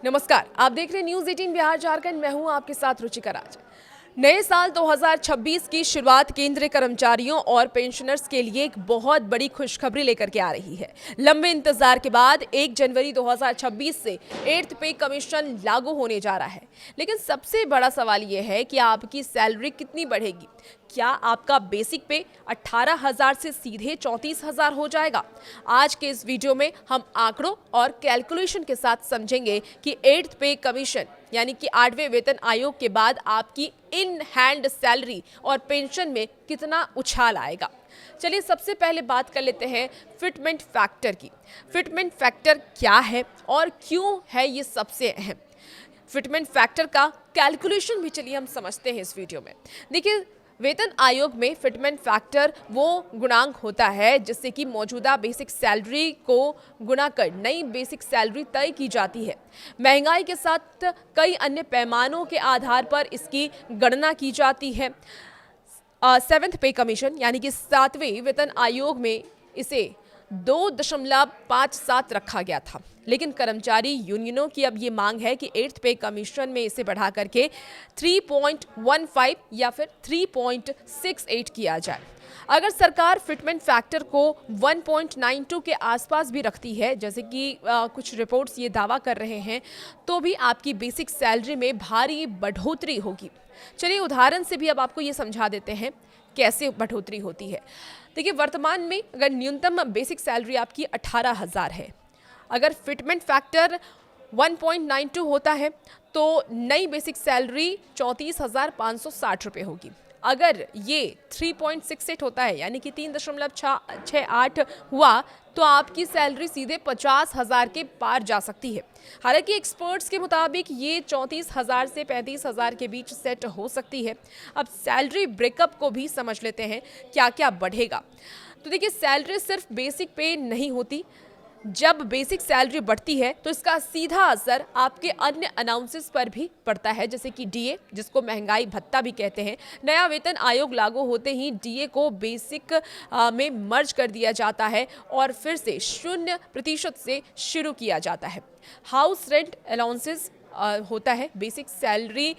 नमस्कार, आप देख रहे हैं न्यूज 18 बिहार झारखंड। मैं हूं आपके साथ रुचिका राज। नए साल 2026 की शुरुआत केंद्रीय कर्मचारियों और पेंशनर्स के लिए एक बहुत बड़ी खुशखबरी लेकर के आ रही है। लंबे इंतजार के बाद 1 जनवरी 2026 से 8th पे कमीशन लागू होने जा रहा है। लेकिन सबसे बड़ा सवाल यह है कि आपकी सैलरी कितनी बढ़ेगी। क्या आपका बेसिक पे 18,000 से सीधे 34,000 हो जाएगा? आज के इस वीडियो में हम आंकड़ों और कैलकुलेशन के साथ समझेंगे कि 8th पे कमीशन यानी कि 8वें वेतन आयोग के बाद आपकी इन हैंड सैलरी और पेंशन में कितना उछाल आएगा। चलिए सबसे पहले बात कर लेते हैं फिटमेंट फैक्टर की। फिटमेंट फैक्टर क्या है और क्यों है ये सबसे अहम। फिटमेंट फैक्टर का कैलकुलेशन भी चलिए हम समझते हैं इस वीडियो में। देखिए, वेतन आयोग में फिटमेंट फैक्टर वो गुणांक होता है जिससे कि मौजूदा बेसिक सैलरी को गुणा कर नई बेसिक सैलरी तय की जाती है। महंगाई के साथ कई अन्य पैमानों के आधार पर इसकी गणना की जाती है। 7th पे कमीशन यानी कि 7वें वेतन आयोग में इसे 2.57 रखा गया था, लेकिन कर्मचारी यूनियनों की अब ये मांग है कि 8th पे कमीशन में इसे बढ़ा करके 3.15 या फिर 3.68 किया जाए। अगर सरकार फिटमेंट फैक्टर को 1.92 के आसपास भी रखती है, जैसे कि कुछ रिपोर्ट्स ये दावा कर रहे हैं, तो भी आपकी बेसिक सैलरी में भारी बढ़ोतरी होगी। चलिए उदाहरण से भी अब आपको ये समझा देते हैं कैसे बढ़ोतरी होती है। देखिए, वर्तमान में अगर न्यूनतम बेसिक सैलरी आपकी 18,000 है, अगर फिटमेंट फैक्टर 1.92 होता है तो नई बेसिक सैलरी 34,560 रुपये होगी। अगर ये 3.68 होता है यानी कि 3.68 हुआ तो आपकी सैलरी सीधे 50,000 के पार जा सकती है। हालांकि एक्सपर्ट्स के मुताबिक ये 34,000 से 35,000 के बीच सेट हो सकती है। अब सैलरी ब्रेकअप को भी समझ लेते हैं क्या क्या बढ़ेगा। तो देखिए, सैलरी सिर्फ बेसिक पे नहीं होती। जब बेसिक सैलरी बढ़ती है तो इसका सीधा असर आपके अन्य अनाउंसेस पर भी पड़ता है, जैसे कि डीए, जिसको महंगाई भत्ता भी कहते हैं। नया वेतन आयोग लागू होते ही डीए को बेसिक में मर्ज कर दिया जाता है और फिर से 0% से शुरू किया जाता है। हाउस रेंट अलाउंसेस होता है। बेसिक सैलरी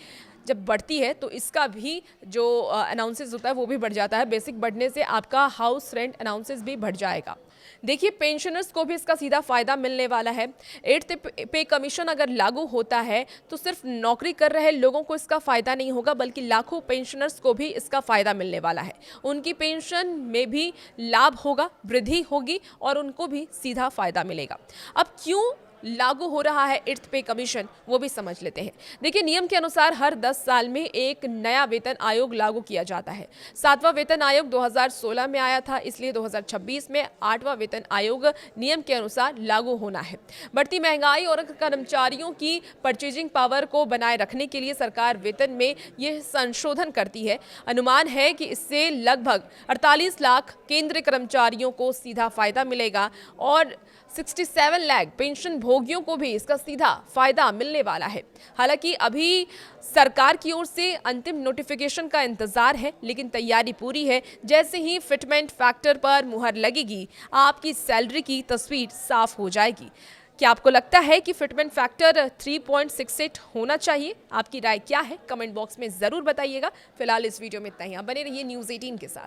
जब बढ़ती है तो इसका भी जो अनाउंसेस होता है वो भी बढ़ जाता है। बेसिक बढ़ने से आपका हाउस रेंट अनाउंसेस भी बढ़ जाएगा। देखिए, पेंशनर्स को भी इसका सीधा फायदा मिलने वाला है। 8th पे कमीशन अगर लागू होता है तो सिर्फ नौकरी कर रहे लोगों को इसका फायदा नहीं होगा, बल्कि लाखों पेंशनर्स को भी इसका फायदा मिलने वाला है। उनकी पेंशन में भी लाभ होगा, वृद्धि होगी और उनको भी सीधा फायदा मिलेगा। अब क्यों लागू हो रहा है 8th पे कमीशन, वो भी समझ लेते हैं। देखिए, नियम के अनुसार हर 10 साल में एक नया वेतन आयोग लागू किया जाता है। 7वां वेतन आयोग 2016 में आया था, इसलिए 2026 में 8वां वेतन आयोग नियम के अनुसार लागू होना है। बढ़ती महंगाई और कर्मचारियों की परचेजिंग पावर को बनाए रखने के लिए सरकार वेतन में यह संशोधन करती है। अनुमान है कि इससे लगभग 48 लाख केंद्रीय कर्मचारियों को सीधा फायदा मिलेगा और 67 लाख पेंशन भोगियों को भी इसका सीधा फायदा मिलने वाला है। हालांकि अभी सरकार की ओर से अंतिम नोटिफिकेशन का इंतजार है, लेकिन तैयारी पूरी है। जैसे ही फिटमेंट फैक्टर पर मुहर लगेगी, आपकी सैलरी की तस्वीर साफ हो जाएगी। क्या आपको लगता है कि फिटमेंट फैक्टर 3.68 होना चाहिए? आपकी राय क्या है? कमेंट बॉक्स में जरूर बताइएगा। फिलहाल इस वीडियो में इतना ही। आप बने रहिए न्यूज़ 18 के साथ।